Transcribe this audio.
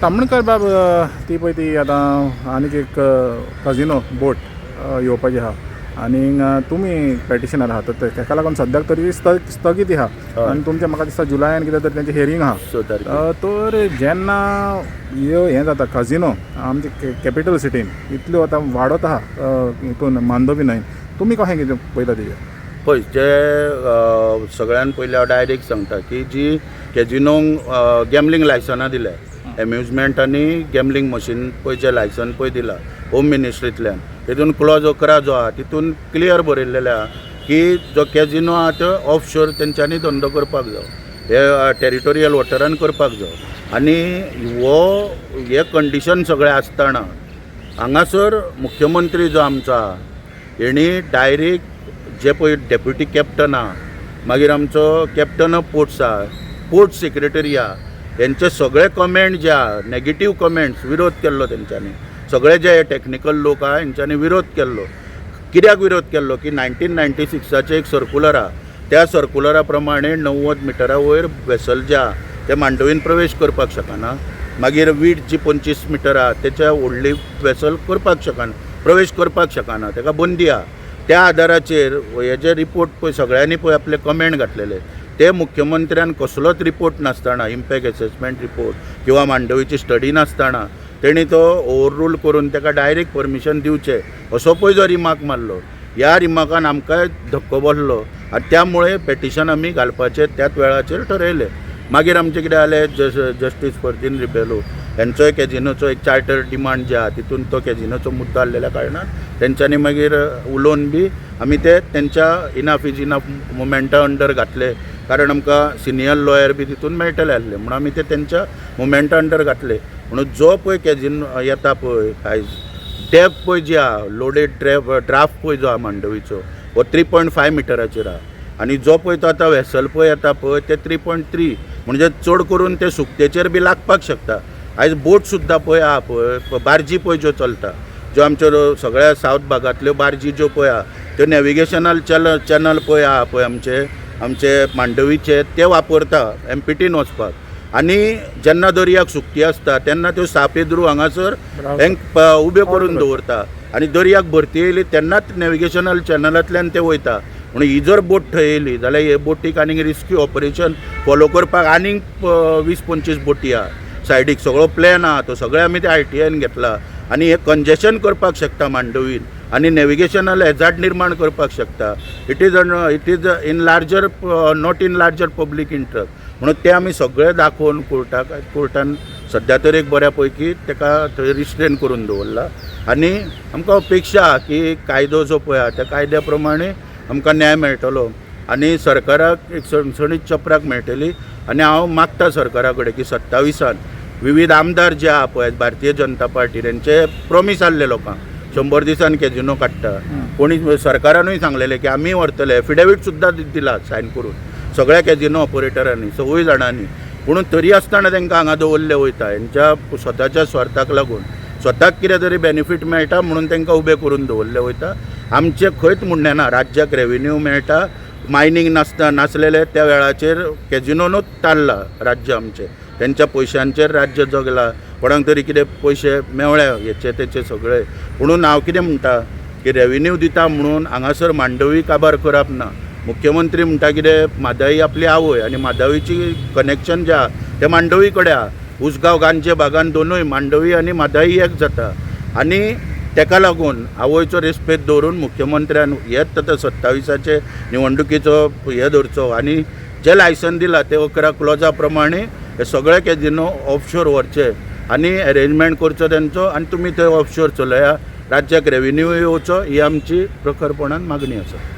तामणकर बाब ती पळय ती आतां आनीक एक कजिनो बोट येवपाची आहा आनी तुमी पेटिशनर आहा तर तेका लागून सद्याक तरी स्थगीत आहा आनी तुमचें म्हाका दिसता जुलायान कितें तरी तेंचें हियरींग आहा तर जेन्ना हें जाता कजिनो आमचे कॅपिटल सिटीन इतल्यो आतां वाडत आहा हितून मांडोवी न्हंयन तुमी कशें कितें पळयता तेजें पळय जे सगळ्यान पयलीं हांव डायरेक्ट सांगता की जी कॅजिनोंक गॅमलींग लायसनां दिल्या एम्युजमेंट आनी गॅमलींग मशीन पळय जे लायसन पळय दिलां होम मिनिस्ट्रींतल्यान तितून क्लॉज 11 जो आहा तितून क्लियर बरयल्लेलें आहा की जो कॅजिनो आहा तो ऑफ शोर तेंच्यांनी धंदो करपाक जाय हे टेरिटोरियल वॉटरान करपाक जाय आनी हे कंडिशन सगळें आसतना हांगासर मुख्यमंत्री जो आमचो आहा हेणी डायरेक्ट जे पळय डेप्युटी कॅप्टन आहा मागीर आमचो कॅप्टन ऑफ पोर्ट्स आहा पोर्ट सेक्रेटरी आहा हेंचे सगळे कमेंट जे आहा नेगेटीव कमेंट्स विरोध केल्लो तेंच्यांनी सगळे जे टॅक्निकल लोक आहा हेंच्यांनी विरोध केल्लो कित्याक विरोध केल्लो की 1996 एक सर्कुलर आहा त्या सर्कुलरा प्रमाणे 90 मिटरा वयर वेसल जे आहा ते मांडवीन प्रवेश करपाक शकना मागीर वीड जी 25 मिटर आहा तेच्या व्हडली वेसल करपाक शकना प्रवेश करपाक शकना तेका बंदी आहा त्या आदाराचेर हेजे रिपोर्ट पळय सगळ्यांनी पळय आपले कमेंट घातलेले ते मुख्यमंत्र्यान कसलोच रिपोर्ट नासतना इम्पॅक्ट असेसमेंट रिपोर्ट किंवा मांडवीची स्टडी नासतना तेणी तो ओवररूल करून ताका डायरेक्ट परमिशन दिवचें असो पळय जो रिमार्क मारलो ह्या रिमार्कान आमकांय धक्को बसलो आनी त्यामुळे पेटिशन आमी घालपाचें त्याच वेळाचेर ठरयलें मागीर आमचें कितें जालें जस्टीस फर्तीन रिबेलो हेंचोय कॅजिनोचो एक चार्टर डिमांड जे आहा तितून तो कॅजिनोचो मुद्दो आसलेल्या कारणान तेंच्यांनी मागीर उलोवन बी आमी ते तेंच्या इनफ इज इनफ मुवमेंटा अंडर घातले कारण आमकां सिनियर लॉयर बी तितून मेळटले आसले म्हणून आमी ते तेंच्या मुवमेंटा अंडर घातले म्हणून जो पळय कॅजिनो येता पळय आयज डेप पळय जी आहा लोडेड ड्राफ्ट पळय जो आहा मांडवीचो हो 3.5 मिटराचेर आहा आनी जो पळय तो आतां वेसल पळय येता पळय ते 3.3 म्हणजे चड करून ते सुकतेचेर बी लागपाक शकता आयज बोट सुद्दां पळय आहा पळय बार्जी पळय ज्यो चलता ज्यो आमच्यो सगळ्या सावथ भागांतल्यो बार्जी ज्यो पळय आहा त्यो नॅविगेशनल चॅनल पळय आहा पळय आमचे मांडवीचे ते वापरता एमपीटीन वचपाक आनी जेन्ना दर्याक सुकती आसता तेन्ना त्यो सापेद्रू हांगासर उब्यो करून दवरता आनी दर्याक भरती येयली तेन्नाच नॅविगेशनल चॅनलांतल्यान ते वयता म्हणून ही जर बोट थंय येयली जाल्यार हे बोटीक आनीक रेस्क्यू ऑपरेशन फॉलो करपाक आनीक 20-25 बोटी आहा सायडीक सगळो प्लॅन आहा तो सगळे आमी ते ITN घेतला आनी हे कंजेशन करपाक शकता मांडवीन आनी नॅविगेशनल हॅजार्ड निर्माण करपाक शकता it is in larger not in larger public interest म्हणून ते आमी सगळे दाखोवन कोर्टान सद्या तर एक बऱ्या पैकी ताका थंय रिस्ट्रेन करून दवरला आनी आमकां अपेक्षा आहा की कायदो जो पळय आहा त्या कायद्या प्रमाणे आमकां न्याय मेळटलो आनी सरकाराक एक सणसणीत चपराक मेळटली आनी हांव मागता सरकारा कडेन की 27 विविध आमदार जे आहा पळय भारतीय जनता पार्टी तेंचे प्रॉमीस आसले लोकांक 100 दिसान कॅजिनो काडटा कोणी सरकारानूय सांगलेलें की आमी व्हरतले एफिडेवीट सुद्दां दिला सायन करून सगळ्या कॅजिनो ऑपरेटरांनी 6 जाणांनी पूण तरी आसतना तांकां हांगा दवरले वयता हेंच्या स्वताच्या स्वार्थाक लागून स्वताक कितें तरी बेनिफीट मेळटा म्हणून तांकां उबें करून दवरले वयता आमचें खंयच म्हणणें ना राज्याक रेव्हेन्यू मेळटा मायनींग नासलेले त्या वेळाचेर कॅजिनोनूच टाळ्ळा राज्य आमचें तेंच्या पयशांचेर राज्य जगला कोणाक तरी कितें पयशे मेवळे हेचे तेचे सगळे म्हणून हांव कितें म्हणटा की रेव्हेन्यू दिता म्हणून हांगासर मांडवी काबार करप ना मुख्यमंत्री म्हणटा कितें म्हादई आपली आवय आनी म्हादईची कनेक्शन जें आहा तें मांडवी कडेन आहा उसगांव गांजे भागान दोनूय मांडवी आनी म्हादई एक जाता आनी तेका लागून आवयचो रेस्पेद दवरून मुख्यमंत्र्यान हेच आतां 27 निवडणुकीचो हे धरचो आनी जे लायसन दिला ते 11 क्लॉजा प्रमाणे हे सगळे कॅजिनो ऑफशोर व्हरचे आनी अरेंजमेंट करचो तेंचो आनी तुमी थंय ऑफशोर चलया राज्याक रेव्हेन्यू येवचो ही आमची प्रखरपणान मागणी आसा.